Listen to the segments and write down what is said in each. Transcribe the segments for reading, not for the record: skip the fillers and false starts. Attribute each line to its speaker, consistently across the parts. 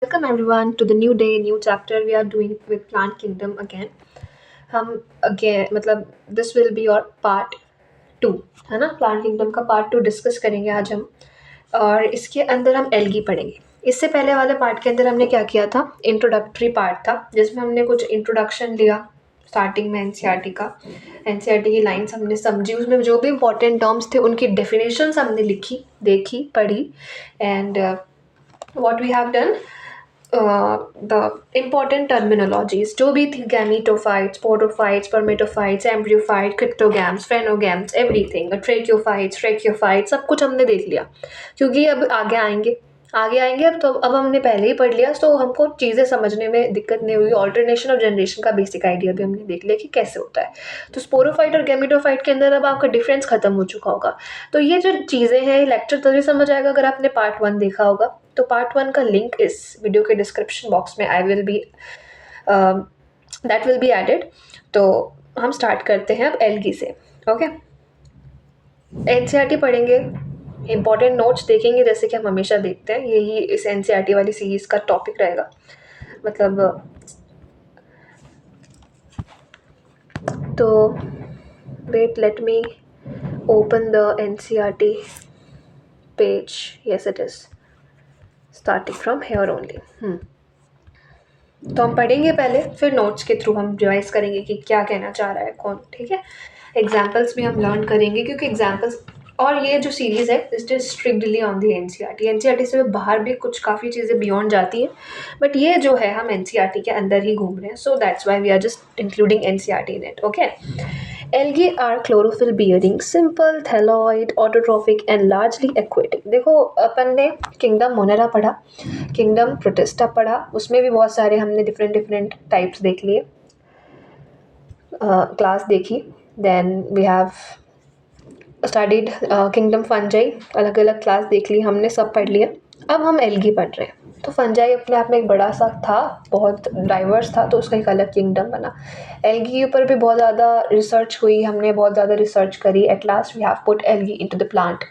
Speaker 1: Welcome everyone to the new day, new chapter we are doing with Plant Kingdom again. हम again मतलब this will be your part 2 है ना. Plant kingdom का part 2 discuss करेंगे आज हम. और इसके अंदर हम एल्गी पढ़ेंगे. इससे पहले वाले पार्ट के अंदर हमने क्या किया था, इंट्रोडक्टरी पार्ट था जिसमें हमने कुछ इंट्रोडक्शन लिया स्टार्टिंग में एनसीईआरटी का. एनसीईआरटी की लाइंस हमने समझी, उसमें जो भी इंपॉर्टेंट टर्म्स थे उनकी डेफिनेशंस हमने लिखी, देखी, पढ़ी. And what we have done, the important terminologies जो भी थी, गैमीटोफाइट्स, पोडोफाइट्स, परमेटोफाइट्स, एम्ब्रियोफाइट, क्रिप्टोगैम्स, फेनोगैम्स, एवरीथिंग, ट्रेक्योफाइट्स, ट्रेक्योफाइट्स, सब कुछ हमने देख लिया क्योंकि अब आगे आएंगे अब हमने पहले ही पढ़ लिया तो हमको चीज़ें समझने में दिक्कत नहीं हुई. ऑल्टरनेशन और जनरेशन का बेसिक आइडिया भी हमने देख लिया कि कैसे होता है. तो स्पोरोफाइट और गैमीटोफाइट के अंदर अब आपका डिफरेंस खत्म हो चुका होगा. तो ये जो चीज़ें हैं लेक्चर तभी समझ आएगा अगर आपने पार्ट 1 देखा होगा. तो पार्ट 1 का लिंक इस वीडियो के डिस्क्रिप्शन बॉक्स में दैट विल बी एडेड. तो हम स्टार्ट करते हैं अब एल्गी से. ओके, एनसीईआरटी पढ़ेंगे, इंपॉर्टेंट नोट्स देखेंगे जैसे कि हम हमेशा देखते हैं. यही इस एनसीईआरटी वाली सीरीज का टॉपिक रहेगा. मतलब तो wait, let me open the NCERT page. Yes, it is starting from here only. तो हम पढ़ेंगे पहले, फिर नोट्स के थ्रू हम रिवाइज करेंगे कि क्या कहना चाह रहा है कौन. ठीक है, एग्जाम्पल्स भी हम लर्न करेंगे क्योंकि एग्जाम्पल्स. और ये जो सीरीज़ है it is strictly on the NCERT. NCERT से बाहर भी कुछ काफ़ी चीज़ें बियॉन्ड जाती हैं, बट ये जो है हम एनसीईआरटी के अंदर ही घूम रहे हैं. So that's why we are just including NCERT in it. Okay, algae are chlorophyll bearing, simple, thalloid, autotrophic and largely aquatic. देखो, अपन ने किंगडम मोनेरा पढ़ा, किंगडम प्रोटिस्टा पढ़ा, उसमें भी बहुत सारे हमने डिफरेंट डिफरेंट टाइप्स देख लिए, क्लास देखी. Then we have studied kingdom Fungi, अलग अलग क्लास देख ली हमने, सब पढ़ लिया. अब हम एल्गी पढ़ रहे हैं. तो फंजाई अपने आप में एक बड़ा सा था, बहुत डाइवर्स था, तो उसका एक अलग किंगडम बना. एल्गी के ऊपर भी बहुत ज़्यादा रिसर्च हुई, हमने बहुत ज़्यादा रिसर्च करी. At last we have put algae into the plant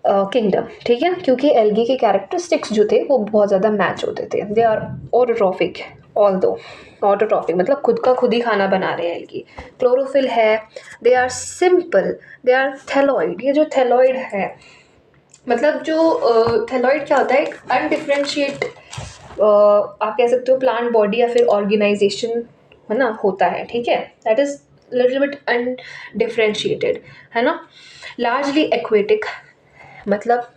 Speaker 1: kingdom. ठीक है, क्योंकि एल्गी के कैरेक्टरिस्टिक्स जो थे वो बहुत ज़्यादा मैच होते थे. They are autotrophic, although autotrophic मतलब खुद का खुद ही खाना बना रहे हैं. एल्गी क्लोरोफिल है, they are simple, they are thalloid. ये जो थैलॉइड है मतलब जो थैलॉइड क्या होता है, एक अनडिफ्रेंशिएट आप कह सकते हो प्लांट बॉडी या फिर ऑर्गेनाइजेशन है ना, होता है. ठीक है, that is little bit undifferentiated है ना. लार्जली एक्वेटिक मतलब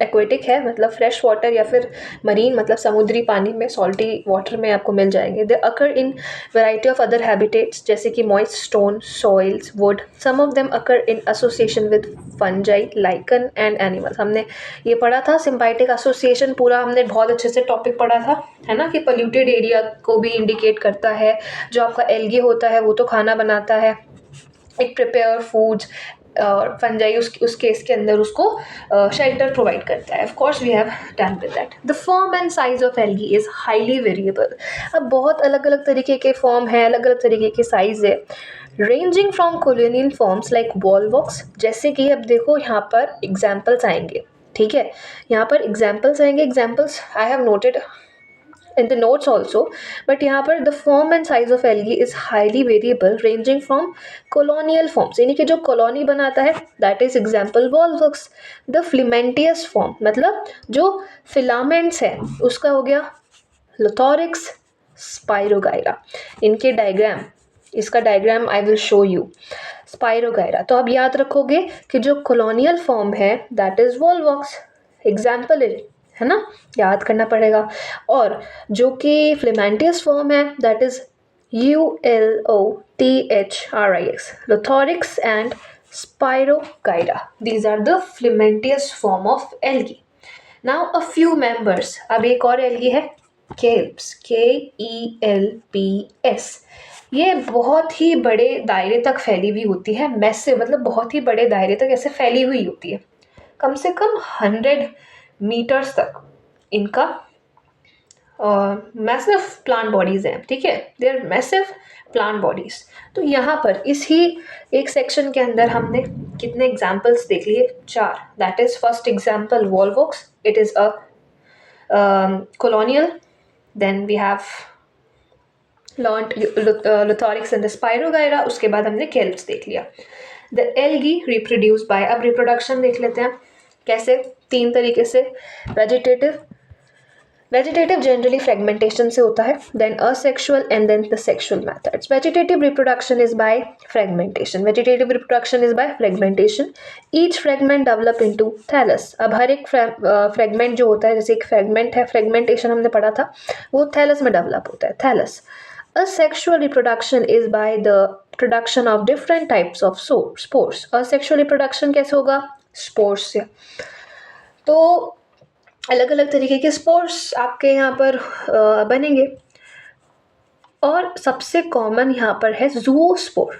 Speaker 1: एक्वेटिक है मतलब फ्रेश वाटर या फिर मरीन मतलब समुद्री पानी में, सॉल्टी वाटर में आपको मिल जाएंगे. They occur in variety of other habitats जैसे कि moist stone, soils, wood. Some of them occur in association with fungi, lichen and animals. हमने ये पढ़ा था सिम्बायोटिक एसोसिएशन, पूरा हमने बहुत अच्छे से टॉपिक पढ़ा था है ना, कि पोल्यूटेड एरिया को भी इंडिकेट करता है. जो आपका एल्गी होता है वो तो खाना बनाता है, इट प्रिपेयर फूड्स. और फंजाई उस केस के अंदर उसको शेल्टर प्रोवाइड करता है. Of course we have done with that. The form and size of algae is highly variable. अब बहुत अलग अलग तरीके के फॉर्म है, अलग अलग तरीके के साइज है, ranging from colonial forms like Volvox. जैसे कि अब देखो यहाँ पर एग्जाम्पल्स आएंगे. ठीक है, यहाँ पर एग्जाम्पल्स आएंगे. Examples I have noted in the notes also, but यहाँ पर the form and size of algae is highly variable ranging from colonial forms, यानी कि जो कॉलोनी बनाता है that is example volvox. the filamentous form मतलब जो filaments है उसका हो गया Lothorix, Spirogyra. इनके डायग्राम, इसका diagram I will show you. Spirogyra. तो अब याद रखोगे कि जो कॉलोनियल फॉर्म है दैट इज वॉलवॉक्स, एग्जाम्पल है ना, याद करना पड़ेगा. और जो कि फिलामेंटियस फॉर्म है that is ULOTHRIX, Lothorix and Spirogyra. These are the filamentous form of algae. Now a few members. अब एक और एल्गी है केल्प्स, KELPS. ये बहुत ही बड़े दायरे तक फैली हुई होती है. मैसिव मतलब बहुत ही बड़े दायरे तक ऐसे फैली हुई होती है, कम से कम 100 मीटर्स तक इनका मैसिव प्लांट बॉडीज हैं. ठीक है, they are massive plant bodies. तो यहाँ पर इस ही एक सेक्शन के अंदर हमने कितने एग्जाम्पल्स देख लिए, 4. That is first example Volvox. It is a colonial. Then we have learned Lithorix and the Spirogyra. उसके बाद हमने Kelps देख लिया. The algae reproduce by, अब reproduction देख लेते हैं कैसे, 3 तरीके से. Vegetative generally fragmentation से होता है, then asexual and then the sexual methods. Vegetative reproduction is by fragmentation. Each fragment develop into thallus. अब हर एक fragment जो होता है, जैसे एक fragment है, fragmentation हमने पढ़ा था, वो thallus में develop होता है, thallus. Asexual reproduction is by the production of different types of spores. Asexual reproduction कैसे होगा? Spores से. तो अलग अलग तरीके के स्पोर्स आपके यहाँ पर बनेंगे, और सबसे कॉमन यहाँ पर है ज़ूओस्पोर्स.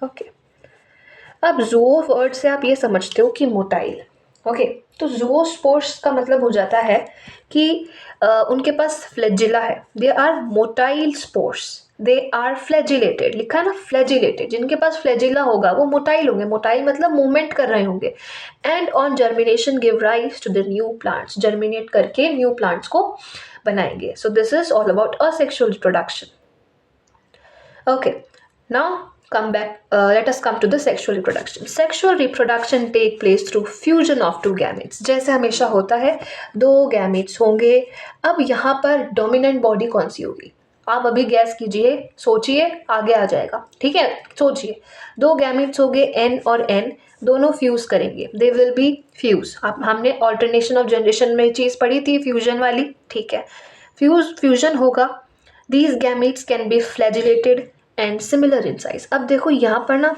Speaker 1: ओके, अब ज़ूओ वर्ड से आप ये समझते हो कि मोटाइल. ओके, तो ज़ूओस्पोर्स का मतलब हो जाता है कि उनके पास फ्लैजिला है. They are motile spores. They are flagellated, लिखा है ना फ्लैजिलेटेड. जिनके पास फ्लैजिला होगा वो मोटाइल होंगे. मोटाइल मतलब मूवमेंट कर रहे होंगे. And on germination give rise to the new plants. Germinate करके न्यू प्लांट्स को बनाएंगे. So this is all about asexual reproduction. Okay, now let us come to the sexual reproduction. Sexual reproduction take place through fusion of two gametes. जैसे हमेशा होता है, 2 gametes होंगे. अब यहाँ पर dominant body कौन सी होगी? आप अभी गैस कीजिए, सोचिए, आगे आ जाएगा. ठीक है, सोचिए. 2 gametes होंगे N और N, दोनों फ्यूज करेंगे. They will be fuse. आप हमने alternation of generation में चीज़ पढ़ी थी, फ्यूजन वाली. ठीक है, फ्यूजन होगा. These gametes can be flagellated and similar in size. अब देखो यहाँ पर ना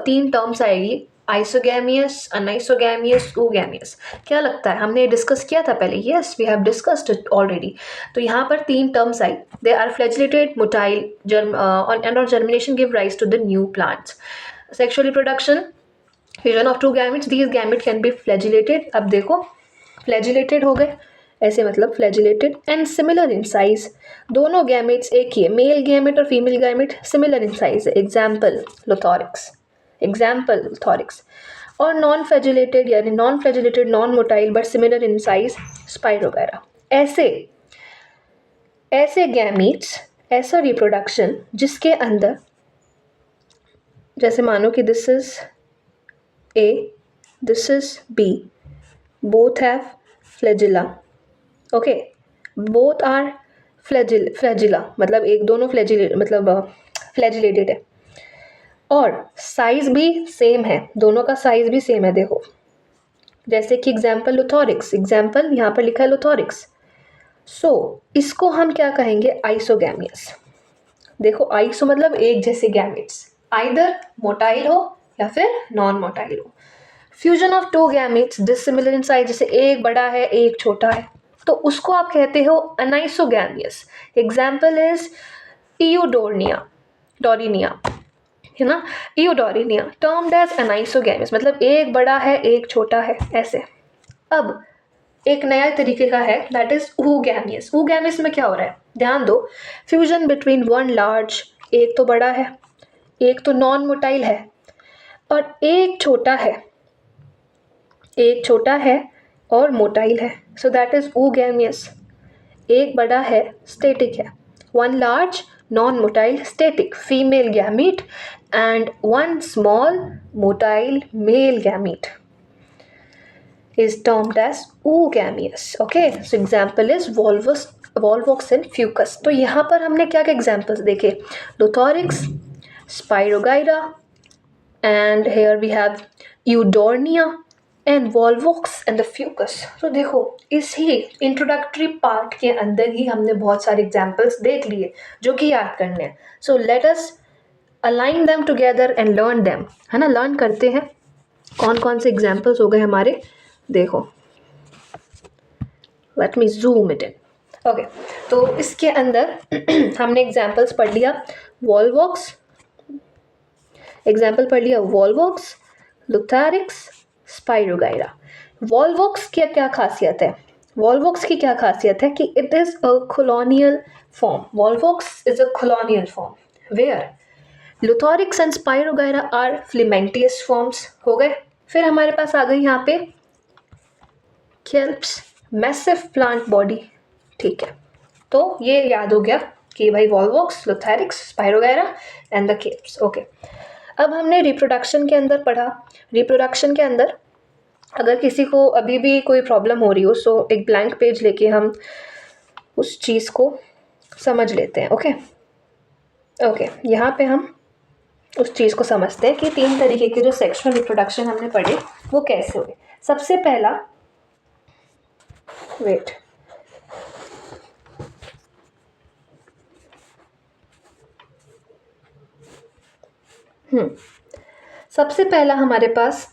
Speaker 1: 3 टर्म्स आएगी, आइसोगैमियस, अनआइसोगैमियस, oogamous. क्या लगता है, हमने डिस्कस किया था पहले? Yes, we have discussed it already. तो यहाँ पर 3 टर्म्स आई. They are flagellated, motile, and on germination give rise to the new plants. Sexual reproduction, fusion of 2 gametes. These gamete can be flagellated. अब देखो flagellated हो गए, ऐसे मतलब flagellated, and similar in size. दोनों गैमेट्स एक ही है, मेल गैमेट और female gamete similar in size है. एग्जाम्पल लिथोरिक्स. और नॉन फ्लैजिलेटेड यानी non flagellated, non motile but similar in size, spirogyra. ऐसे गैमेट्स, ऐसा रिप्रोडक्शन जिसके अंदर, जैसे मानो कि this is A, this is B, both have flagella. Okay, both are flagella, मतलब एक दोनों फ्लैजिलेटेड है, और साइज भी सेम है. दोनों का साइज भी सेम है. देखो जैसे कि एग्जाम्पल लुथोरिक्स, एग्जाम्पल यहाँ पर लिखा है लुथोरिक्स. सो इसको हम क्या कहेंगे? आइसोगैमियस. देखो आइसो मतलब एक जैसे गैमेट्स, आइदर मोटाइल हो या फिर नॉन मोटाइल हो. Fusion of 2 gametes dissimilar in size, जैसे एक बड़ा है एक छोटा है, तो उसको आप कहते हो अनाइसोगैमियस. एग्जाम्पल इज इयोडोरिनिया, है ना, इयोडोरिनिया टर्म्ड एज अनाइसोगैमियस, मतलब एक बड़ा है एक छोटा है, ऐसे. अब एक नया तरीके का है, दैट इज oogamous. oogamous में क्या हो रहा है, ध्यान दो. फ्यूजन बिटवीन 1 लार्ज, एक तो बड़ा है, एक तो नॉन मोटाइल है, और एक छोटा है और मोटाइल है. So that is oogamous. एक बड़ा है, स्टेटिक है. 1 large, non motile, static female gamete, and 1 small motile male gamete is termed as oogamous. Okay, so example is volvox and fucus. तो यहाँ पर हमने क्या क्या examples देखे? Lithorix, Spirogyra, and here we have Eudornia and volvox and the fucus. तो देखो इसी इंट्रोडक्टरी पार्ट के अंदर ही हमने बहुत सारे एग्जाम्पल्स देख लिए जो कि याद करने हैं. So let us align them together and learn them, है ना. लर्न करते हैं कौन कौन से एग्जाम्पल्स हो गए हमारे. देखो, let me zoom it in. Okay, तो इसके अंदर हमने एग्जाम्पल्स पढ़ लिया. वॉल्वॉक्स, एग्जाम्पल पढ़ लिया. Volvox, लुथोरिक्स, spirogyra. वॉल्वॉक्स की क्या खासियत है? वॉल्वॉक्स की क्या खासियत है कि it is a colonial form. Volvox is a colonial form, where Ulothrix and Spirogyra are filamentous forms. हो गए. फिर हमारे पास आ गई यहाँ पे केल्प्स, मैसिव प्लांट बॉडी, ठीक है। तो ये याद हो गया कि भाई Volvox, Ulothrix, Spirogyra and the kelps. Okay, अब हमने रिप्रोडक्शन के अंदर पढ़ा। रिप्रोडक्शन के अंदर अगर किसी को अभी भी कोई प्रॉब्लम हो रही हो, सो एक ब्लैंक पेज लेके हम उस चीज़ को समझ लेते हैं। ओके ओके, यहाँ पे हम उस चीज़ को समझते हैं कि 3 तरीके के जो सेक्सुअल रिप्रोडक्शन हमने पढ़े वो कैसे हुए। सबसे पहला, वेट, सबसे पहला हमारे पास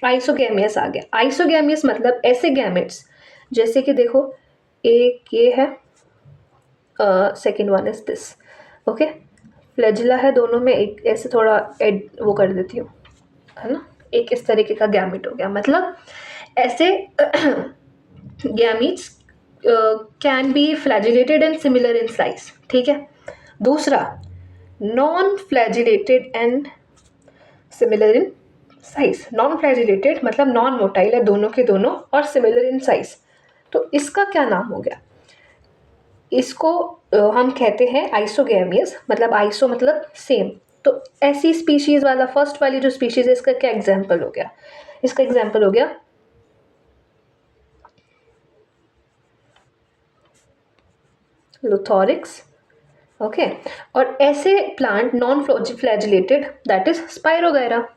Speaker 1: आइसोगैमियस आ गया। आइसोगैमियस मतलब ऐसे गैमेट्स, जैसे कि देखो एक ये है, second one is this. Okay, flagella है दोनों में, एक ऐसे थोड़ा एड वो कर देती हूँ, है ना, एक इस तरीके का गैमेट हो गया। मतलब ऐसे gametes can be flagellated and similar in size, ठीक है। दूसरा, non flagellated and similar in size. Non flagellated मतलब नॉन मोटाइल है दोनों के दोनों, और सिमिलर इन साइज, तो इसका क्या नाम हो गया? इसको हम कहते हैं आइसोगैमियस। मतलब आइसो मतलब सेम, तो ऐसी स्पीशीज वाला फर्स्ट वाली जो स्पीशीज है, इसका क्या एग्जाम्पल हो गया? इसका एग्जाम्पल हो गया लुथोरिक्स। ओके, और ऐसे plant non flagellated, that is spirogyra.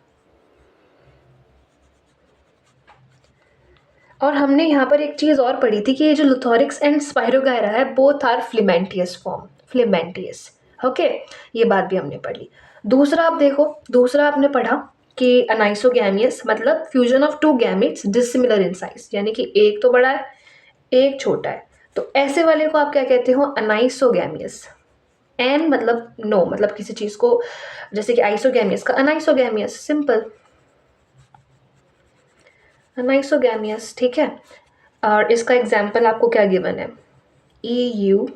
Speaker 1: और हमने यहाँ पर एक चीज़ और पढ़ी थी कि ये जो लुथोरिक्स एंड स्पायरोगैरा है, बोथ आर फ्लिमेंटियस फॉर्म, फ्लिमेंटियस। ओके, ये बात भी हमने पढ़ी। दूसरा आप देखो, दूसरा आपने पढ़ा कि अनाइसोगैमियस मतलब fusion of two gametes dissimilar in size, यानी कि एक तो बड़ा है एक छोटा है, तो ऐसे वाले को आप क्या कहते हो? अनाइसोगैमियस। एन मतलब नो, मतलब किसी चीज़ को, जैसे कि आइसोगैमियस का अनाइसोगैमियस, सिंपल अनाइसोगैमियस, ठीक है। और इसका एग्जाम्पल आपको क्या गिवन है? EUTORINA,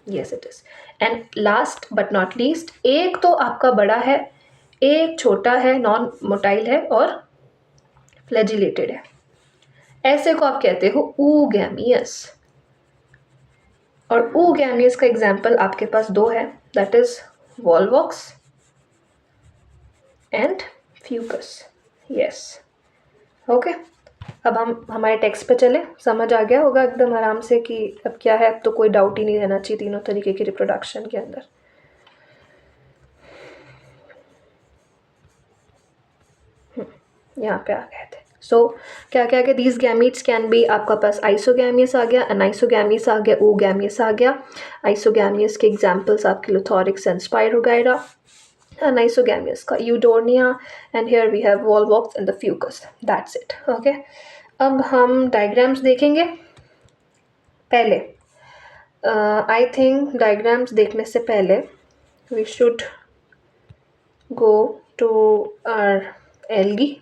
Speaker 1: yes it is. And last but not least, एक तो आपका बड़ा है, एक छोटा है, नॉन मोटाइल है और फ्लैजिलेटेड है, ऐसे को आप कहते हो ऊगैमियस। और ऊगैमियस का एग्जाम्पल आपके पास दो है, that is Volvox and Fucus. Yes, okay. अब हम हमारे टेक्स्ट पे चले, समझ आ गया होगा एकदम आराम से कि अब क्या है। अब तो कोई डाउट ही नहीं रहना चाहिए तीनों तरीके की रिप्रोडक्शन के अंदर। यहाँ पे आ गए थे। सो क्या क्या क्या, दीज गैमीट्स कैन बी, आपका पास आइसोगैमियस आ गया, अनाइसोगैमियस आ गया, ओगैमियस आ गया। आइसोगैमियस के एग्जाम्पल्स आपके लुथोरिक्स एंड स्पायरोगैरा, अनाइसोगैमियस का Eudorina, and here we have Volvox and the Fucus, that's it. Okay, अब हम डायग्राम्स देखेंगे। पहले आई थिंक डायग्राम्स देखने से पहले we should go to our algae.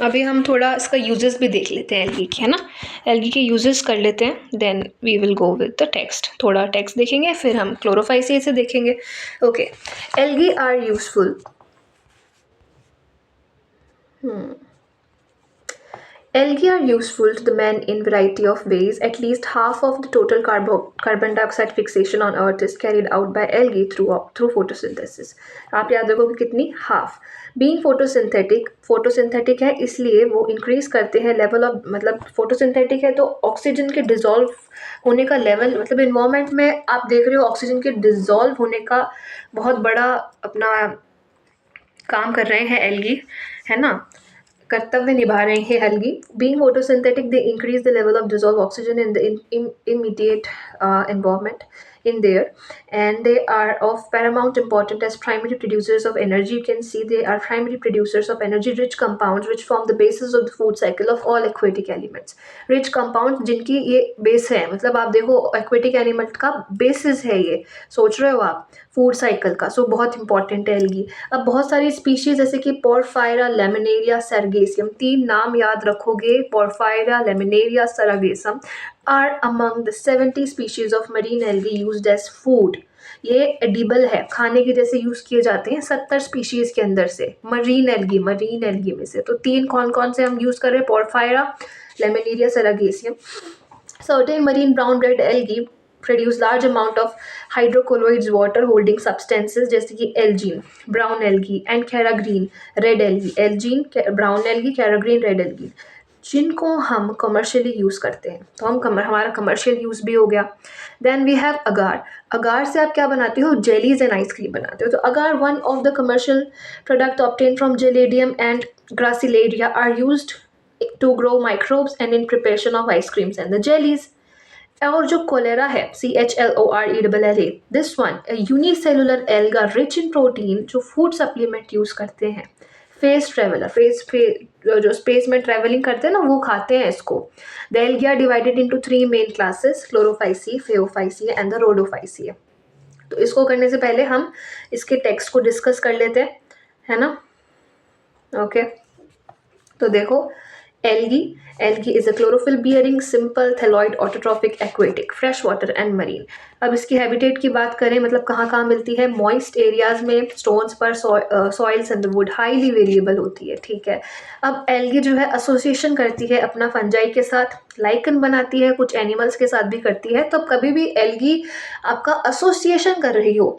Speaker 1: अभी हम थोड़ा इसका यूजेस भी देख लेते हैं एल्गी के, है ना। एल्गी के यूजेस कर लेते हैं, then we will go with the text. थोड़ा टेक्स्ट देखेंगे, फिर हम क्लोरोफाइसी से देखेंगे। Okay, algae are useful. Algae are useful to the man in variety of ways. At least half of the total carbon dioxide fixation on Earth is carried out by algae through photosynthesis. आप याद रखो कि कितनी? Half. Being photosynthetic है, इसलिए वो increase करते हैं लेवल ऑफ, मतलब फोटोसिंथेटिक है तो ऑक्सीजन के डिजॉल्व होने का लेवल, मतलब इन्वायरमेंट में आप देख रहे हो ऑक्सीजन के डिजॉल्व होने का बहुत बड़ा अपना काम कर रहे हैं एल्गी, है ना, कर्तव्य निभा रहे हैं algae. Being photosynthetic, they increase the level of dissolve oxygen in the immediate environment in there, and they are of paramount importance as primary producers of energy. You can see they are primary producers of energy rich compounds which form the basis of the food cycle of all aquatic elements. Rich compounds जिनकी ये base है, मतलब आप देखो aquatic animal का basis है ये, सोच रहे हो आप फूड साइकिल का, सो बहुत इंपॉर्टेंट है एल्गी। अब बहुत सारी स्पीशीज जैसे कि पोरफायरा, लेमिनेरिया, सरगेसियम, 3 नाम याद रखोगे, Porphyra, Laminaria, Sargassum are among the 70 species of marine algae used as food. ये एडिबल है, खाने के जैसे यूज़ किए जाते हैं 70 स्पीशीज़ के अंदर से, मरीन एल्गी में से। तो 3 कौन-कौन से हम यूज़ कर रहे हैं? Porphyra, Laminaria, Sargassum. Certain marine brown red algae produce large amount of hydrocolloids water holding substances जैसे कि algin, brown algae and carrageen red algae, algin, brown algae, carrageen, red algae, जिनको हम कमर्शियली यूज़ करते हैं। तो हमारा commercial use भी हो गया। देन वी हैव अगार। अगार से आप क्या बनाते हो? जेलीज एंड आइसक्रीम बनाते हो। तो agar one of the commercial product obtain from Gelidium and Gracilaria are used to grow microbes and in preparation of ice creams and the jellies. और जो कोलेरा है, CHLORELLA, this one unicellular alga rich in protein, जो food supplement use करते हैं, space traveller, जो space में travelling करते हैं ना, वो खाते हैं इसको। The algae divided into 3 main classes, Chlorophyceae, Phaeophyceae and the Rhodophyceae. तो इसको करने से पहले हम इसके टेक्स्ट को डिस्कस कर लेते हैं, है ना? ओके तो देखो, Algae is a chlorophyll bearing simple thalloid autotrophic aquatic fresh water and marine। अब इसकी हैबिटेट की बात करें, मतलब कहाँ कहाँ मिलती है? मॉइस्ट एरियाज में, स्टोन्स पर, soils and would, highly variable होती है। ठीक है, अब एल्गी जो है एसोसिएशन करती है अपना फंजाई के साथ, लाइकन बनाती है, कुछ एनिमल्स के साथ भी करती है। तो कभी भी एल्गी आपका एसोसिएशन कर रही हो,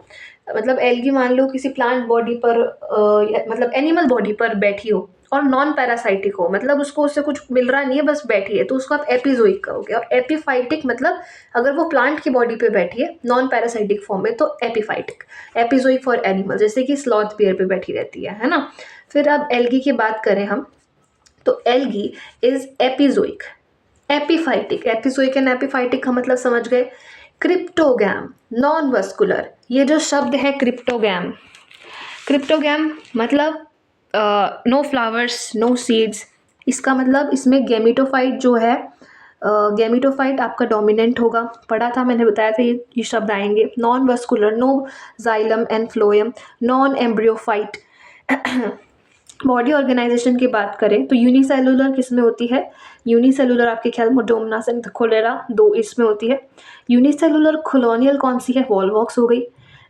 Speaker 1: मतलब एल्गी मान लो किसी प्लांट बॉडी पर मतलब एनिमल बॉडी पर बैठी हो और नॉन पैरासाइटिक हो, मतलब उसको उससे कुछ मिल रहा नहीं है, बस बैठी है, तो उसको आप एपिजोइक कहोगे। और एपिफाइटिक मतलब अगर वो प्लांट की बॉडी पे बैठी है नॉन पैरासाइटिक फॉर्म में, तो एपिफाइटिक। एपिजोइक फॉर एनिमल, जैसे कि स्लॉथ बियर पे बैठी रहती है ना। फिर अब एल्गी की बात करें हम, तो algae is epizoic, epiphytic. Epizoic and epiphytic का मतलब समझ गए? Cryptogam, non vascular. ये जो शब्द है क्रिप्टोगैम, क्रिप्टोगैम मतलब नो फ्लावर्स, नो सीड्स। इसका मतलब इसमें गैमिटोफाइट जो है, गैमिटोफाइट आपका डोमिनेंट होगा, पढ़ा था मैंने, बताया था ये शब्द आएंगे। Non vascular, no xylem and phloem, non embryophyte. Body organisation की बात करें तो यूनिसेलुलर किस में होती है? यूनिसेलुलर आपके ख्याल मोडोमनास एंड खोलेरा, 2 इसमें होती है। यूनिसेलुलर कॉलोनियल कौन सी है? वॉलवॉक्स हो गई।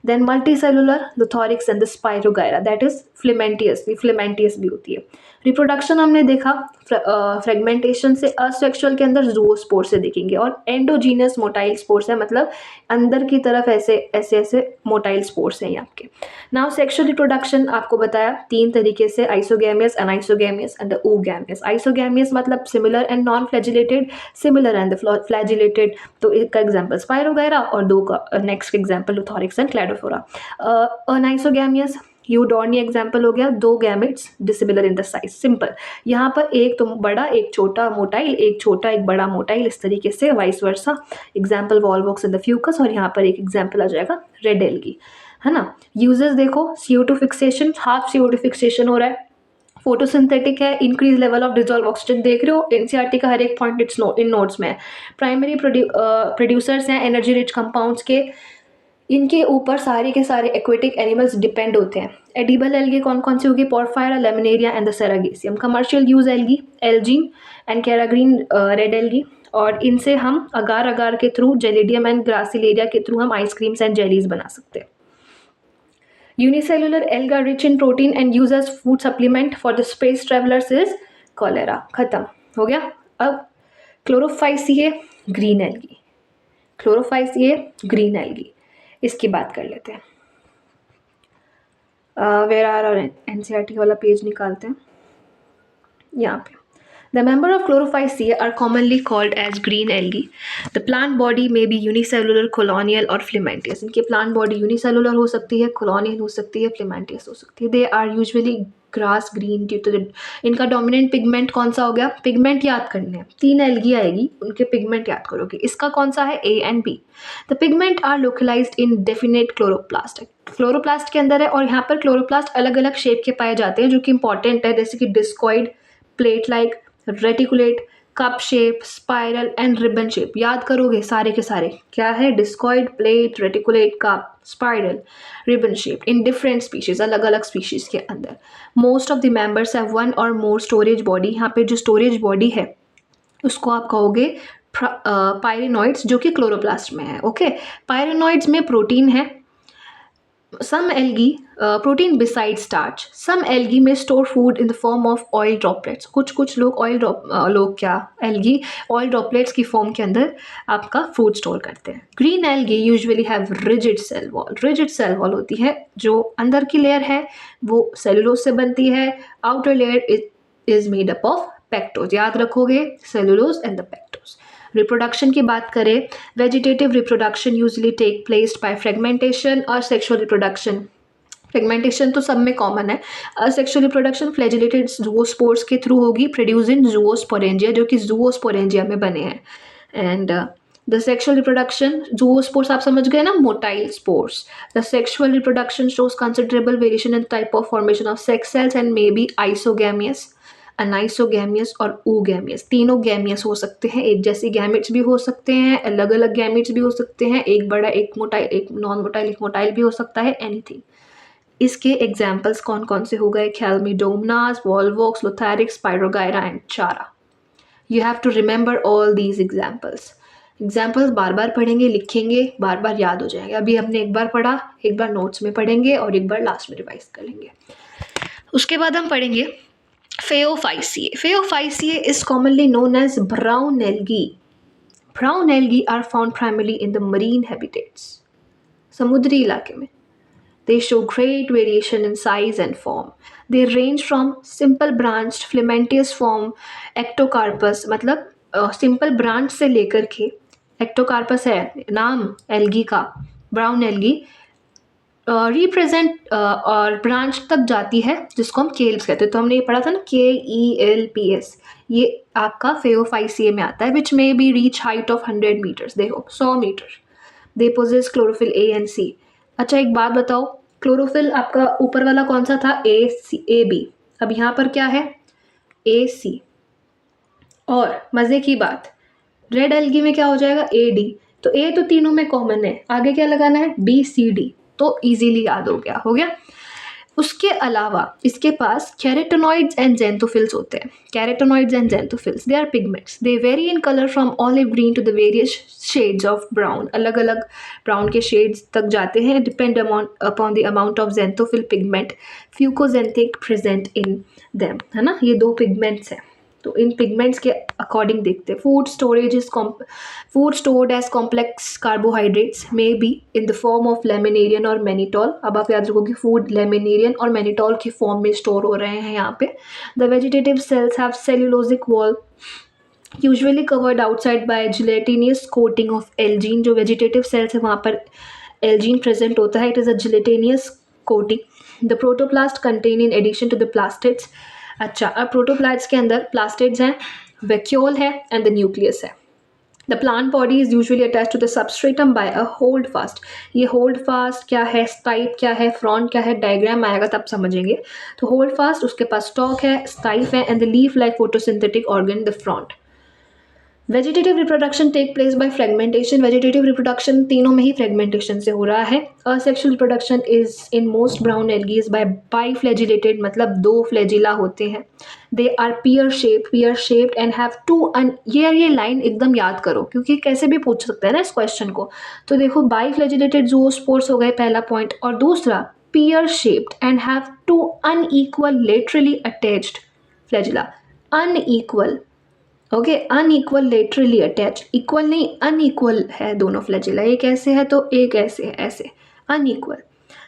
Speaker 1: Then multicellular Ulothrix and the Spirogyra, that is filamentous, filamentous भी होती है। रिप्रोडक्शन हमने देखा, फ्रेगमेंटेशन से असेक्सुअल के अंदर जूओस्पोर से देखेंगे, और एंडोजीनस मोटाइल स्पोर्स है, मतलब अंदर की तरफ ऐसे ऐसे ऐसे मोटाइल स्पोर्स हैं ये आपके। नाउ सेक्सुअल रिप्रोडक्शन आपको बताया 3 तरीके से, आइसोगैमियस, अनआइसोगैमियस एंड oogamous। आइसोगैमियस मतलब similar and non flagellated, similar and flagellated. तो एक का एग्जांपल स्पाइरोगायरा और 2 का next example Ulothrix and Cladophora. Anisogamous Eudorina example हो गया, 2 gametes dissimilar in the size, simple. यहाँ पर एक तो बड़ा, एक छोटा मोटाइल, एक छोटा एक बड़ा मोटाइल, इस तरीके से vice versa. Example Volvox in the Fucus, और यहाँ पर एक एग्जाम्पल आ जाएगा रेड एल्गी, है ना। यूजेस देखो, CO2 fixation, half CO2 fixation हो रहा है। फोटोसिंथेटिक है, increase level of dissolve oxygen, देख रहे हो एनसीईआरटी का हर एक पॉइंट इट्स इन नोट्स में। प्राइमरी प्रोड्यूसर्स हैं एनर्जी रिच कंपाउंड्स के, इनके ऊपर सारे के सारे एक्वेटिक एनिमल्स डिपेंड होते हैं। एडिबल एल्गी कौन कौन सी होगी? Porphyra, Laminaria and the Sargassum. Commercial use algae, algin and carrageen red algae, और इनसे हम अगार अगार के थ्रू, जेलिडियम एंड ग्रासिलेरिया के थ्रू हम आइसक्रीम्स एंड जेलीज बना सकते हैं। Unicellular alga rich in protein and use as food supplement for the space travellers is chlorella. खत्म हो गया। अब chlorophyceae green algae, chlorophyceae green algae, इसकी बात कर लेते हैं। वेयर आर और एनसीईआरटी वाला पेज निकालते हैं यहाँ पे। The member of Chlorophyceae are commonly called as green algae. The plant body may be unicellular, colonial or filamentous. इनकी plant body unicellular हो सकती है, colonial हो सकती है, filamentous हो सकती है। They are usually grass green due to the, इनका dominant pigment कौन सा हो गया? Pigment याद करने हैं, 3 algae आएगी, उनके pigment याद करोगे। इसका कौन सा है? A and B. The pigment are localized in definite chloroplast. Chloroplast के अंदर है, और यहाँ पर क्लोरोप्लास्ट अलग अलग शेप के पाए जाते हैं जो कि इंपॉर्टेंट है, जैसे कि discoid, plate like, reticulate, cup shape, spiral and ribbon shape. याद करोगे सारे के सारे, क्या है? Discoid, plate, reticulate, cup, spiral, ribbon shape, in different species, अलग अलग स्पीशीज के अंदर। Most of the members have 1 और मोर स्टोरेज बॉडी। यहाँ पे जो स्टोरेज बॉडी है उसको आप कहोगे पायरिनॉइड्स, जो कि क्लोरोप्लास्ट में है। ओके, पायरिनॉइड्स में प्रोटीन है, some algae protein besides starch. Some algae may store food in the form of oil droplets. कुछ लोग लोग क्या algae oil droplets की form के अंदर आपका food store करते हैं. Green algae usually have rigid cell wall. Rigid cell wall होती है जो अंदर की layer है वो cellulose से बनती है. Outer layer is made up of pectose. याद रखोगे cellulose and the pectose. Reproduction की बात करें, vegetative reproduction usually take place by fragmentation और सेक्सुअल रिप्रोडक्शन. फ्रेगमेंटेशन तो सब में कॉमन है. सेक्सुअल रिप्रोडक्शन फ्लैजिलेटेड जूओस्पोर्स के थ्रू होगी, प्रोड्यूस इन जूओस्पोरेंजिया, जो कि जूओस्पोरेंजिया में बने हैं. And the sexual reproduction, zoospores आप समझ गए ना, motile spores. The sexual reproduction shows considerable variation in type of formation of sex cells and may be isogamous, anisogamous और ooगैमियस. तीनों गैमियस हो सकते हैं, एक जैसे गैमेट्स भी हो सकते हैं, अलग अलग गैमेट्स भी हो सकते हैं, एक बड़ा एक मोटाइल एक नॉन मोटाइल एक मोटाइल भी हो सकता है, एनीथिंग. इसके एग्जाम्पल्स कौन कौन से हो गए? Chlamydomonas, Volvox, Lotharix, Pyroghyra and Chara. You have to remember all these examples बार बार पढ़ेंगे, लिखेंगे, बार बार याद हो जाएंगे. अभी हमने एक बार पढ़ा, एक बार नोट्स में पढ़ेंगे और एक बार लास्ट में रिवाइज कर लेंगे. उसके बाद हम पढ़ेंगे Phaeophyceae. Phaeophyceae is commonly known as brown algae. Brown algae are found primarily in the marine habitats. समुद्री इलाके में. They show great variation in size and form. They range from simple branched filamentous form ectocarpus, मतलब simple branch से लेकर के ectocarpus है नाम algae का, ब्राउन एल्गी, रिप्रेजेंट और ब्रांच तक जाती है जिसको हम केल्स कहते हैं. तो हमने ये पढ़ा था ना, KELPS, ये आपका फेओफाइसिए में आता है. Which may be reach height of 100 meters. देखो 100 meter. They possess chlorophyll A and C. अच्छा एक बात बताओ, क्लोरोफिल आपका ऊपर वाला कौन सा था? AB. अब यहाँ पर क्या है? AC. और मजे की बात, रेड एल्गी में क्या हो जाएगा? AD. तो A तो तीनों में कॉमन है, आगे क्या लगाना है? BCD. तो इजीली याद हो गया. उसके अलावा इसके पास कैरेटोनॉइड्स एंड जेंथोफिल्स होते हैं. Carotenoids and xanthophylls, they are pigments. They vary in colour from olive green to the various shades of brown. अलग अलग ब्राउन के शेड्स तक जाते हैं, depend upon the amount of xanthophyll pigment fucoxanthin present in them, है ना. ये दो पिगमेंट्स हैं. तो इन पिगमेंट्स के अकॉर्डिंग देखते हैं. Food stored as complex carbohydrates may be in the form of laminarin और मैनिटॉल. अब आप याद रखोगे फूड लेमिनेरियन और मैनिटॉल की फॉर्म में स्टोर हो रहे हैं यहाँ पे. The vegetative cells have cellulosic wall usually covered outside by gelatinous coating of algin. जो वेजिटेटिव सेल्स है वहाँ पर एल्जीन प्रेजेंट होता है. It is a gelatinous coating. The protoplast contain in addition to the plastids. अच्छा, अब protoplast के अंदर प्लास्टिड्स हैं, वैक्यूल है एंड द न्यूक्लियस है. The plant body is usually attach to the substratum by a hold fast. ये hold fast क्या है, स्टाइप क्या है, फ्रॉन्ट क्या है, डायग्राम आएगा तब समझेंगे. तो होल्ड फास्ट, उसके पास स्टॉक है, स्टाइफ है and the leaf like photosynthetic organ the frond. Vegetative reproduction take place by fragmentation. Vegetative reproduction तीनों में ही फ्रेगमेंटेशन से हो रहा है. Asexual reproduction is in most brown algae by biflagellated, मतलब दो फ्लैजिला होते हैं. They are pear shaped and have two. ये लाइन एकदम याद करो क्योंकि कैसे भी पूछ सकते हैं ना इस क्वेश्चन को. तो देखो बाइफ्लैजिलेटेड जूओस्पोर्स हो गए पहला पॉइंट, और दूसरा pear shaped and have two unequal laterally attached flagella. Unequal, okay, unequal laterally attach. Equal नहीं, अनइक्वल है दोनों फ्लैजिला. एक ऐसे है तो एक ऐसे है, ऐसे अनइक्वल.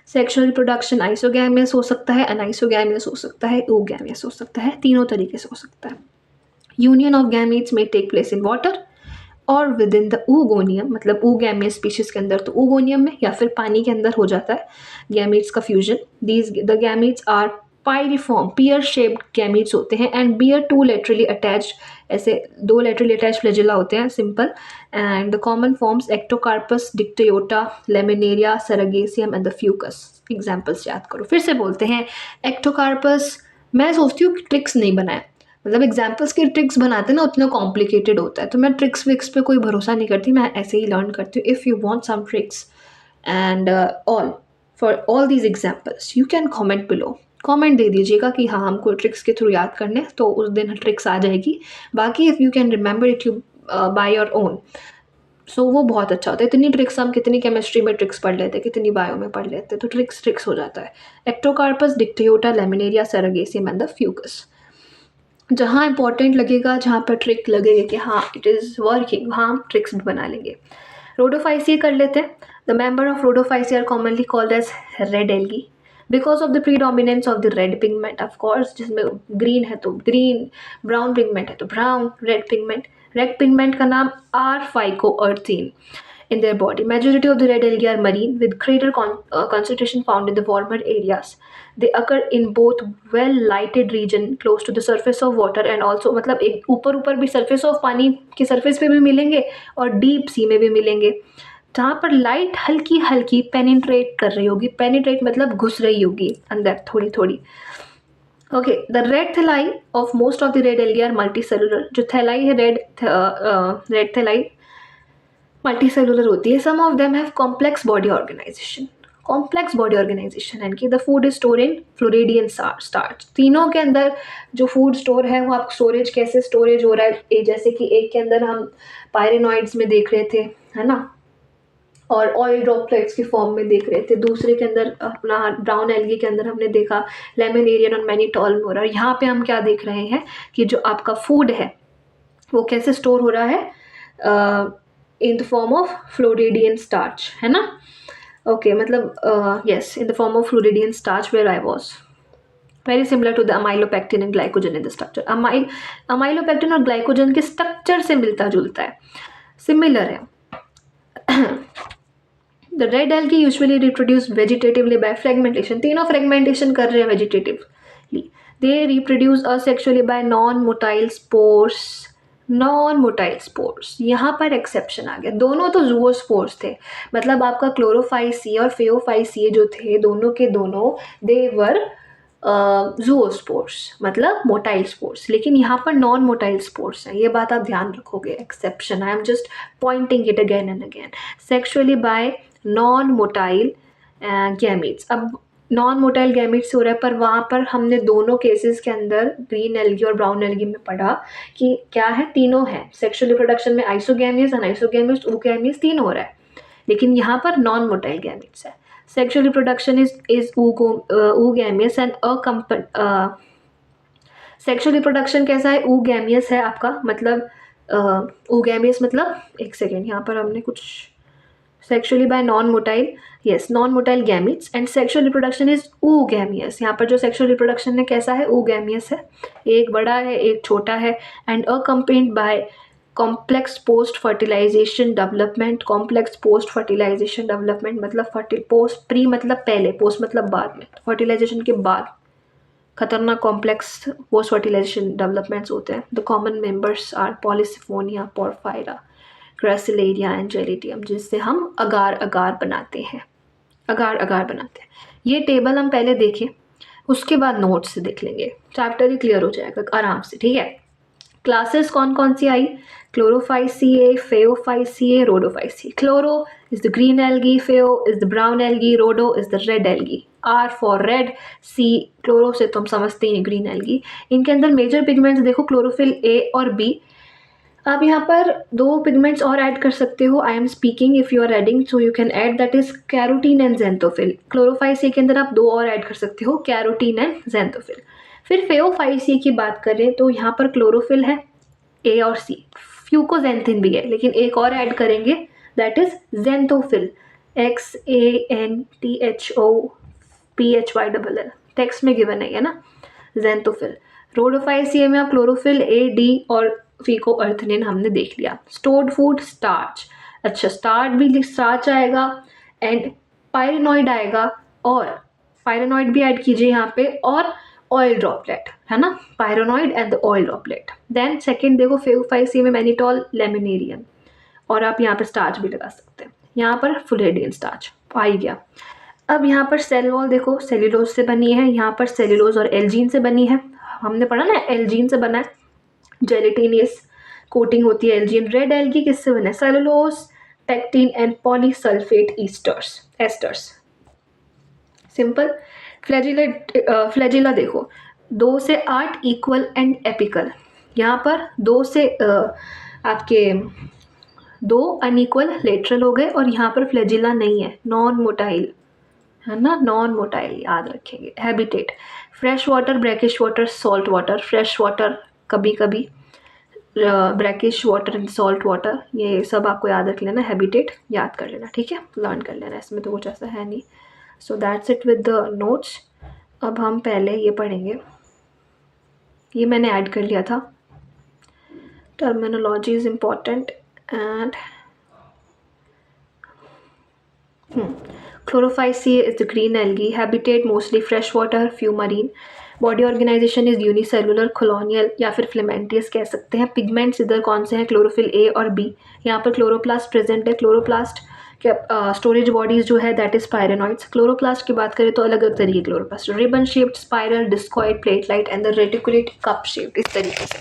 Speaker 1: सेक्सुअल रिप्रोडक्शन आइसोगैमियस हो सकता है, अनाइसोगैमियस हो सकता है, ooगैमियस हो सकता है. तीनों तरीके से हो सकता है. यूनियन ऑफ गैमीट्स में टेक प्लेस इन वाटर और विद इन द ooगोनियम, मतलब ooगैमियस स्पीशीज के अंदर तो ooगोनियम में या फिर पानी के अंदर हो जाता है गैमीट्स का fusion. These the gametes are pyriform, pear shaped gametes होते हैं and bear two laterally attached. ऐसे दो लेटरली अटैच्ड फ्लैजिला होते हैं, simple. And the common forms Ectocarpus, Dictyota, Laminaria, Sargassum and the Fucus. Examples याद करो. फिर से बोलते हैं. एक्टोकार्पस, मैं सोचती हूँ ट्रिक्स नहीं बनाए, मतलब एग्जाम्पल्स के ट्रिक्स बनाते ना उतना कॉम्प्लिकेटेड होता है, तो मैं ट्रिक्स विक्स पे कोई भरोसा नहीं करती, मैं ऐसे ही लर्न करती हूँ. If you want some tricks and all for all these examples you can comment below. Comment दे दीजिएगा कि हाँ हमको ट्रिक्स के थ्रू याद करने, तो उस दिन ट्रिक्स आ जाएगी. बाकी if you can remember it you by your own, so वो बहुत अच्छा होता है। इतनी ट्रिक्स हम कितनी केमिस्ट्री में ट्रिक्स पढ़ लेते हैं, कितनी बायो में पढ़ लेते हैं, तो ट्रिक्स हो जाता है। Ectocarpus, Dictyota, Laminaria, Sargassum and the Fucus. जहाँ इंपॉर्टेंट लगेगा, जहाँ पर ट्रिक लगेगा कि हाँ इट इज़ वर्किंग, वहाँ हम ट्रिक्स भी बना लेंगे। रोडोफाइसी कर लेते हैं। The member of rhodophyceae are commonly called as red algae because of the predominance of the red pigment. Of course जिसमें ग्रीन है तो ग्रीन, ब्राउन पिगमेंट है तो ब्राउन, रेड पिगमेंट का नाम are फाइकोअर्थीन in their body. Majority of the red algae are marine with greater concentration found in the warmer areas. They occur in both well lighted region close to the surface of water and also मतलब एक ऊपर भी surface of पानी के surface पे भी मिलेंगे और deep sea में भी मिलेंगे, जहाँ पर लाइट हल्की हल्की पेनिट्रेट कर रही होगी। पेनिट्रेट मतलब घुस रही होगी अंदर थोड़ी थोड़ी। Okay, the red thalli of most of the red algae are multicellular. जो थेलाई है रेड थेलाई मल्टी सेलुलर होती है। Some of them have complex body organisation. Complex body organisation यानी कि the food is store in floridean starch. तीनों के अंदर जो फूड स्टोर है वो आप स्टोरेज कैसे स्टोरेज हो रहा है, जैसे कि एक के अंदर हम पायरेनॉइड्स में देख रहे थे, है ना, और ऑयल ड्रॉपलेट्स की फॉर्म में देख रहे थे। दूसरे के अंदर अपना ब्राउन एल्गी के अंदर हमने देखा लेमिनेरियन और मैनीटोल मोरा। यहाँ पे हम क्या देख रहे हैं कि जो आपका फूड है वो कैसे स्टोर हो रहा है, in the form of floridean starch, है ना। ओके, मतलब yes, in the form of floridean starch where I was very similar to the amylopectin and glycogen in the structure. Amylopectin और ग्लाइकोजन के स्ट्रक्चर से मिलता जुलता है, सिमिलर है। The red algae usually reproduce vegetatively by fragmentation. तीनों fragmentation कर रहे हैं vegetatively. They reproduce asexually by non motile spores. Non motile spores, यहाँ पर एक्सेप्शन आ गया। दोनों तो जूओस्पोर्स थे, मतलब आपका क्लोरोफाइसी और फेओफाइसी जो थे दोनों के दोनों दे वर जूओस्पोर्स, मतलब मोटाइल स्पोर्स। लेकिन यहाँ पर नॉन मोटाइल स्पोर्स हैं, ये बात आप ध्यान रखोगे। Exception, I am just pointing it again and again. Sexually bye non motile gametes. अब नॉन मोटाइल गैमीट्स हो रहा है, पर वहाँ पर हमने दोनों केसेस के अंदर ग्रीन एल्गी और ब्राउन एल्गी में पढ़ा कि क्या है, तीनों है। सेक्सुअल रिप्रोडक्शन में आइसोगैमियस, अनआइसोगैमियस, oogamous तीन हो रहा है, लेकिन यहाँ पर नॉन मोटाइल गैमीट्स है। Sexual reproduction is oogamous and sexual reproduction कैसा है, oogamous है आपका, मतलब oogamous मतलब एक सेकेंड, यहाँ पर हमने कुछ sexually by non-motile, yes, non-motile gametes and sexual reproduction is oogamous। यहाँ पर जो sexual reproduction है कैसा है, oogamous है, एक बड़ा है एक छोटा है, and accompanied by complex post fertilization development। complex post fertilization development मतलब post pre मतलब पहले, post मतलब बाद में, fertilization के बाद खतरनाक कॉम्प्लेक्स पोस्ट फर्टिलाइजेशन डेवलपमेंट्स होते हैं। The common members are Polysiphonia, Porphyra, Gracilaria and Gelidium, जिससे हम अगार अगार बनाते हैं। ये टेबल हम पहले देखें, उसके बाद नोट्स से देख लेंगे, चैप्टर ही क्लियर हो जाएगा आराम से, ठीक है। क्लासेस कौन कौन सी आई, Chlorophyceae, Phaeophyceae, Rhodophyceae. Chloro is the green algae, phaeo is the brown algae, rhodo is the red algae. R for red, see chloro से तुम समझते हैं ग्रीन एल्गी। इनके अंदर मेजर पिगमेंट्स देखो, क्लोरोफिल ए और बी। आप यहाँ पर दो पिगमेंट्स और ऐड कर सकते हो। I am speaking, if you are adding so you can add, that is carotene and xanthophyll. Chlorophyceae के अंदर आप दो और ऐड कर सकते हो, कैरोटीन एंड जेंथोफिल। फिर फेओफाइसिए की बात करें तो यहाँ पर क्लोरोफिल है, ए और सी, फ्यूकोजेंथिन भी है, लेकिन एक और ऐड करेंगे, that is xanthophyll, XANTHOPHYLL, text में गिवन है ना, जेंथोफिल। रोडोफाइसिए में आप क्लोरोफिल ए, डी और फिकोअर्थनिन हमने देख लिया। स्टोर्ड फूड, स्टार्च, अच्छा स्टार्च आएगा एंड पायरेनॉइड आएगा, और पायरेनॉइड भी ऐड कीजिए यहाँ पे, और ऑयल ड्रॉपलेट, है ना, pyrenoid and the oil droplet. Then second देखो, फेओफाइसिए में मैनीटोल, लेमिनेरियन, और आप यहाँ पर स्टार्च भी लगा सकते हैं, यहाँ पर फ्लोरिडियन स्टार्च आ ही गया। अब यहाँ पर सेल वॉल देखो, सेल्यूलोज से बनी है, यहाँ पर सेल्यूलोज और एल्जीन से बनी है। हमने पढ़ा ना, एल्जीन से बना है, जेलेटिनियस कोटिंग होती है एल्जीन। रेड एल्गी किससे बना है, cellulose, pectin and polysulphate asters, simple. Flagella देखो, 2 से 8 इक्वल एंड एपिकल। यहाँ पर 2 से आपके दो अनइक्वल लेटरल हो गए और यहाँ पर फ्लैजिला नहीं है, नॉन मोटाइल है ना, नॉन मोटाइल याद रखेंगे। Habitat fresh water, brackish water, salt water. Fresh water कभी कभी, brackish water and salt water, ये सब आपको याद रख लेना, हैबिटेट याद कर लेना, ठीक है, लर्न कर लेना, इसमें तो कुछ ऐसा है नहीं। So that's it with the notes. अब हम पहले ये पढ़ेंगे, ये मैंने ऐड कर लिया था, terminology is important and Chlorophyceae is the green algae. Habitat mostly freshwater, few marine. Body organisation is unicellular, colonial या फिर फिलामेंटियस कह सकते हैं। पिगमेंट्स इधर कौन से हैं, क्लोरोफिल ए और बी। यहाँ पर क्लोरोप्लास्ट प्रेजेंट है। क्लोरोप्लास्ट के स्टोरेज बॉडीज जो है दैट इज पायरेनॉइड्स। क्लोरोप्लास्ट की बात करें तो अलग अलग तरीके chloroplast, ribbon shaped, spiral, discoid, plate like and the reticulate cup shaped, इस तरीके से।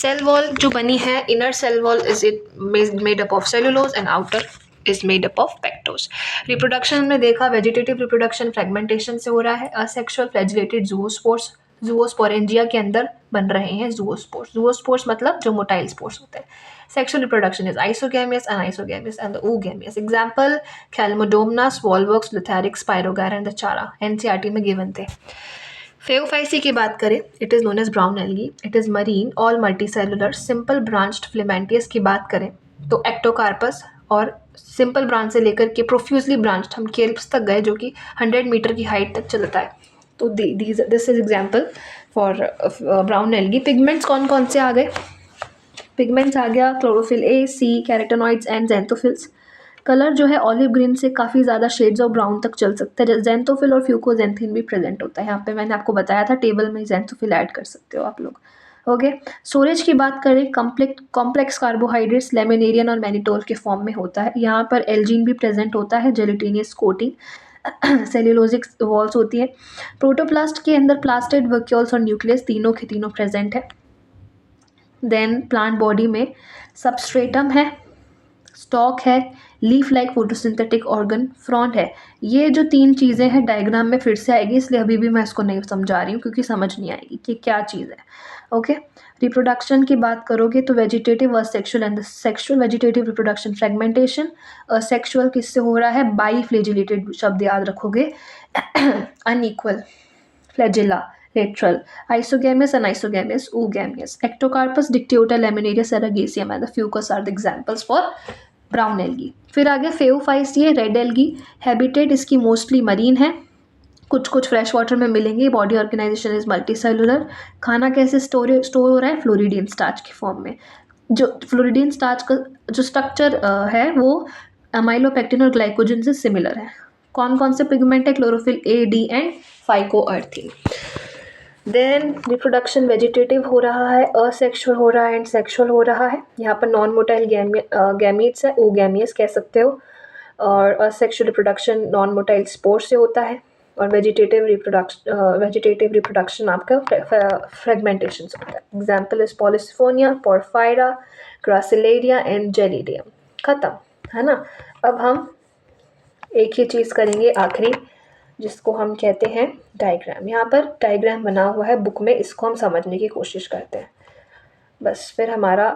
Speaker 1: सेल वॉल जो बनी है, inner cell wall is it made up of cellulose and outer is made up of pectose. Reproduction हमने देखा, वेजिटेटिव रिप्रोडक्शन फ्रेगमेंटेशन से हो रहा है। असेक्सुअल फ्लैजिलेटेड जूओस्पोर्स जूओस्पोरेंजिया के अंदर बन रहे हैं जूओस्पोर्स। जूओस्पोर्स मतलब जो मोटाइल स्पोर्स होते हैं। Sexual reproduction is isogamous, anisogamous and oogamous. Example Chlamydomonas, Volvox, Ulothrix, Spirogyra and the Chara, NCERT में गिवन थे। फेओफाइसी की बात करें, it is known as brown algae, it is marine, all multicellular, simple branched. Filamentous की बात करें तो Ectocarpus, और सिंपल ब्रांच से लेकर के प्रोफ्यूजली ब्रांच्ड हम केल्प्स तक गए जो कि 100 मीटर की हाइट तक चलता है। तो this is example for brown algae. Pigments कौन कौन से आ गए, पिगमेंट्स आ गया chlorophyll A, C, carotenoids and xanthophylls. Colour जो है ऑलिव ग्रीन से काफ़ी ज़्यादा शेड्स ऑफ ब्राउन तक चल सकता है। ज़ैंथोफिल और फ्यूकोजेंथिन भी प्रेजेंट होता है। यहाँ पे मैंने आपको बताया था, टेबल में ज़ैंथोफिल ऐड कर सकते हो आप लोग। ओके, स्टोरेज की बात करें, कॉम्प्लेक्स कार्बोहाइड्रेट्स लेमिनेरियन और मैनिटोल के फॉर्म में होता है। यहाँ पर एल्जीन भी प्रेजेंट होता है, जेलेटिनियस कोटिंग, सेल्यूलोजिक वॉल्स होती है। प्रोटोप्लास्ट के अंदर प्लास्टिड, वर्क्यूल्स और न्यूक्लियस तीनों के तीनों प्रेजेंट है। देन प्लांट बॉडी में सबस्ट्रेटम है, स्टॉक है, leaf like photosynthetic organ, front है। ये जो तीन चीज़ें हैं डायग्राम में फिर से आएगी, इसलिए अभी भी मैं इसको नहीं समझा रही हूँ क्योंकि समझ नहीं आएगी कि क्या चीज़ है। ओके, रिप्रोडक्शन की बात करोगे तो vegetative, asexual and sexual. Vegetative reproduction fragmentation, asexual किससे हो रहा है, बाई फ्लेजिलेटेड शब्द याद रखोगे, unequal, flagella, lateral, isogamous, anisogamous, oogamous. Ectocarpus, dictyota, laminaria, serragaceum and the fucus are the examples for brown algae. फिर आगे फेओफाइसिए, रेड एल्गी। हैबिटेट इसकी मोस्टली मरीन है, कुछ कुछ फ्रेश वाटर में मिलेंगे। Body organisation is multi cellular. खाना कैसे स्टोर हो रहा है, फ्लोरिडियन स्टार्च के फॉर्म में। जो फ्लोरिडियन स्टार्च का जो स्ट्रक्चर है वो अमाइलोपेक्टिन और ग्लाइकोजन से सिमिलर है। कौन कौन से पिगमेंट है, chlorophyll A, D and phycoerythrin. Then reproduction vegetative हो रहा है, असेक्सुअल हो रहा है एंड सेक्सुअल हो रहा है। यहाँ पर नॉन मोटाइल गैमीट्स है, oogamous कह सकते हो। और asexual reproduction non motile spores से होता है। और वेजिटेटिव रिप्रोडक्शन आपका फ्रेगमेंटेशन से होता है। Example is Polysiphonia, Porphyra, Gracilaria and Gelidium. खत्म है ना। अब हम एक ही चीज़ करेंगे आखिरी, जिसको हम कहते हैं डायग्राम। यहाँ पर डायग्राम बना हुआ है बुक में, इसको हम समझने की कोशिश करते हैं, बस फिर हमारा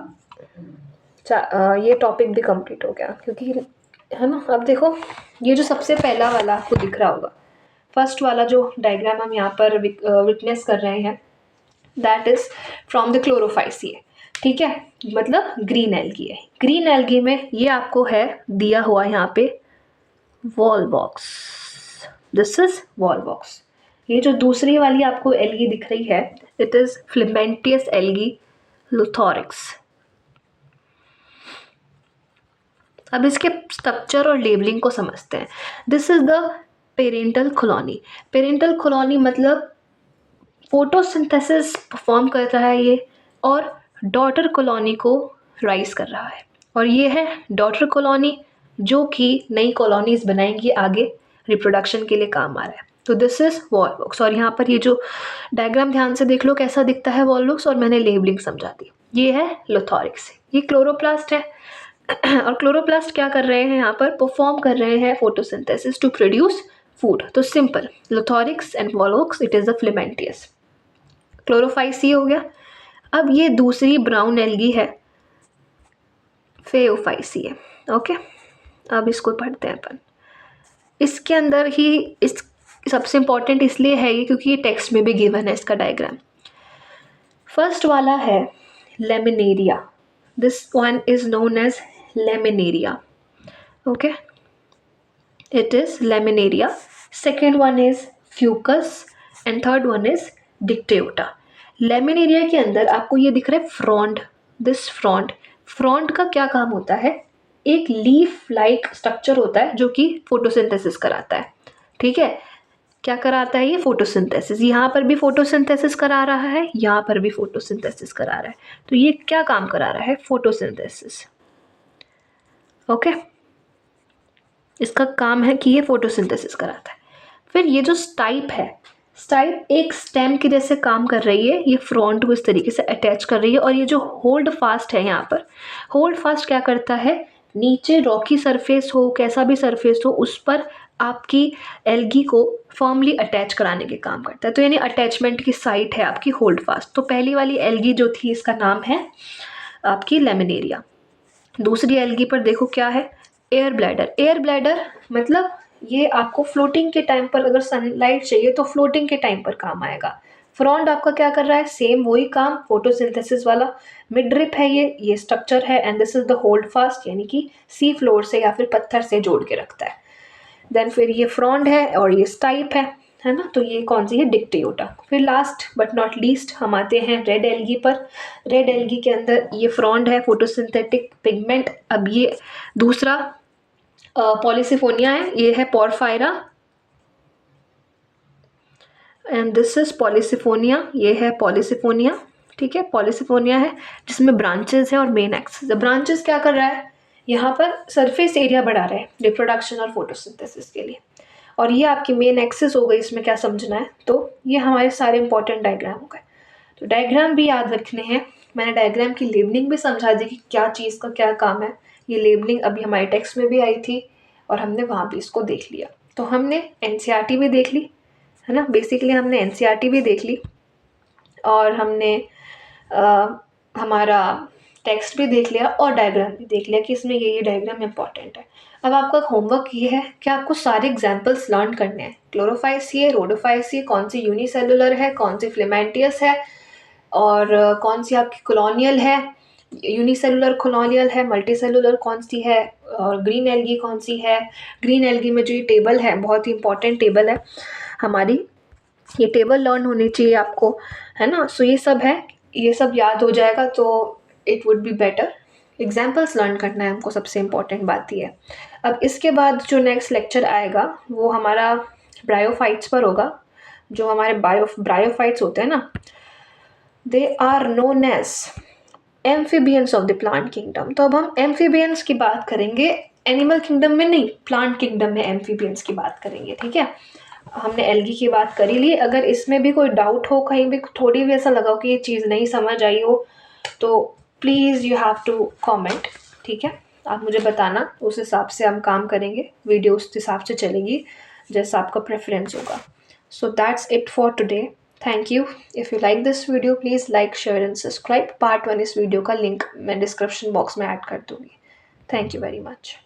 Speaker 1: ये टॉपिक भी कंप्लीट हो गया, क्योंकि है ना। अब देखो, ये जो सबसे पहला वाला आपको दिख रहा होगा, फर्स्ट वाला जो डायग्राम हम यहाँ पर विटनेस कर रहे हैं, दैट इज फ्रॉम द क्लोरोफाइसिए, ठीक है, मतलब ग्रीन एल्गी है। ग्रीन एल्गी में ये आपको है दिया हुआ यहाँ पे wall box, this is wall box. ये जो दूसरी वाली आपको एल्गी दिख रही है, इट इज फिलामेंटियस एल्गी लुथोरिक्स। अब इसके स्ट्रक्चर और लेबलिंग को समझते हैं। This is the parental colony. Parental colony मतलब फोटोसिंथेसिस परफॉर्म कर रहा है ये, और डॉटर कॉलोनी को राइज कर रहा है। और ये है डॉटर कॉलोनी जो कि नई कॉलोनीज बनाएंगी आगे, रिप्रोडक्शन के लिए काम आ रहा है। तो दिस इज वॉल बॉक्स। और यहाँ पर ये जो डायग्राम ध्यान से देख लो कैसा दिखता है वॉल बॉक्स, और मैंने लेबलिंग समझा दी। ये है लुथोरिक्स, ये क्लोरोप्लास्ट है। और क्लोरोप्लास्ट क्या कर रहे हैं, यहाँ पर परफॉर्म कर रहे हैं फोटोसिंथेसिस टू प्रोड्यूस फूड। तो simple, Ulothrix and Volvox, it is the filamentous. Chlorophyceae हो गया। अब ये दूसरी ब्राउन एल्गी है, FeOFICA। ओके, अब इसको पढ़ते हैं अपन। इसके अंदर ही इस सबसे इम्पॉर्टेंट इसलिए है ये क्योंकि ये टेक्स्ट में भी गिवन है इसका डायग्राम। फर्स्ट वाला है laminaria, this one is known as laminaria. Okay, it is laminaria. Second one is fucus and third one is dictyota. Laminaria के अंदर आपको ये दिख रहा है फ्रॉन्ड, दिस फ्रॉन्ड। फ्रॉन्ड का क्या काम होता है? एक लीफ लाइक स्ट्रक्चर होता है जो कि फोटोसिंथेसिस कराता है। ठीक है, क्या कराता है ये? फोटोसिंथेसिस। यहाँ पर भी फोटोसिंथेसिस करा रहा है, यहाँ पर भी फोटोसिंथेसिस करा रहा है। तो ये क्या काम करा रहा है? फोटोसिंथेसिस। ओके, इसका काम है कि ये फोटोसिंथेसिस कराता है। फिर ये जो स्टाइप है, स्टाइप एक स्टेम की जैसे काम कर रही है, ये फ्रंट को इस तरीके से अटैच कर रही है। और ये जो होल्ड फास्ट है यहाँ पर, होल्ड फास्ट क्या करता है? नीचे रॉकी सरफेस हो, कैसा भी सरफेस हो, उस पर आपकी एल्गी को फर्मली अटैच कराने के काम करता है। तो यानी अटैचमेंट की साइट है आपकी होल्ड फास्ट। तो पहली वाली एल्गी जो थी इसका नाम है आपकी लेमिनेरिया। दूसरी एल्गी पर देखो क्या है? Air bladder. एयर ब्लैडर मतलब ये आपको फ्लोटिंग के टाइम पर अगर सनलाइट चाहिए तो फ्लोटिंग के टाइम पर काम आएगा। फ्रॉन्ड आपका क्या कर रहा है? सेम वही काम, फोटोसिंथेसिस वाला। मिड ड्रिप है ये स्ट्रक्चर है, and this is the hold fast, यानी कि सी फ्लोर से या फिर पत्थर से जोड़ के रखता है। देन फिर ये फ्रॉन्ड है और ये स्टाइप है ना। तो ये कौन सी है? डिक्टियोटा। फिर लास्ट बट नॉट लीस्ट हम आते हैं रेड एल्गी पर। रेड एल्गी के अंदर ये फ्रॉन्ड है, फोटोसिंथेटिक पिगमेंट। अब ये दूसरा पॉलीसिफोनिया है, ये है porphyra, and this is Polysiphonia, ये है पॉलीसिफोनिया। ठीक है, पॉलीसिफोनिया है जिसमें ब्रांचेस है और मेन एक्सिस। ब्रांचेस क्या कर रहा है? यहाँ पर सरफेस एरिया बढ़ा रहे हैं रिप्रोडक्शन और फोटोसिंथेसिस के लिए। और ये आपकी मेन एक्सिस हो गई। इसमें क्या समझना है? तो ये हमारे सारे इंपॉर्टेंट डायग्राम हो गए। तो डायग्राम भी याद रखने हैं। मैंने डायग्राम की लेबलिंग भी समझा दी कि क्या चीज़ का क्या काम है। ये लेबलिंग अभी हमारे टेक्स्ट में भी आई थी और हमने वहाँ भी इसको देख लिया। तो हमने एनसीईआरटी भी देख ली, है ना। बेसिकली हमने एनसीईआरटी भी देख ली और हमने हमारा टेक्स्ट भी देख लिया और डायग्राम भी देख लिया कि इसमें ये डायग्राम इंपॉर्टेंट है। अब आपका होमवर्क ये है कि आपको सारे एग्जाम्पल्स लर्न करने हैं। क्लोरोफाइसिए, रोडोफाइसिए, कौन सी यूनिसेलुलर है, कौन सी फिलामेंटियस है, और कौन सी आपकी कॉलोनियल है, यूनिसेलुलर कॉलोनियल है, मल्टीसेलुलर कौन सी है, और ग्रीन एल्गी कौन सी है। ग्रीन एल्गी में जो ये टेबल है बहुत ही इंपॉर्टेंट टेबल है हमारी, ये टेबल लर्न होनी चाहिए आपको, है ना। सो ये सब है, ये सब याद हो जाएगा तो it would be better. Examples learn करना है हमको, सबसे इम्पॉर्टेंट बात ये है। अब इसके बाद जो नेक्स्ट लेक्चर आएगा वो हमारा ब्रायोफाइट्स पर होगा। जो हमारे ब्रायोफाइट्स होते हैं ना, they are known as amphibians of the plant kingdom. तो अब हम एम्फीबियंस की बात करेंगे, एनिमल किंगडम में नहीं, प्लांट किंगडम में एम्फीबियंस की बात करेंगे। ठीक है, हमने एल्गी की बात करी ली। अगर इसमें भी कोई डाउट हो, कहीं भी थोड़ी भी ऐसा लगा हो कि ये चीज़ नहीं समझ आई हो, तो please you have to comment. ठीक है, आप मुझे बताना, उस हिसाब से हम काम करेंगे, वीडियो उस हिसाब से चलेगी जैसा आपका प्रेफरेंस होगा। So that's it for today, thank you. If you like this video please like, share and subscribe. Part 1 इस वीडियो का लिंक मैं डिस्क्रिप्शन बॉक्स में ऐड कर दूँगी। Thank you very much.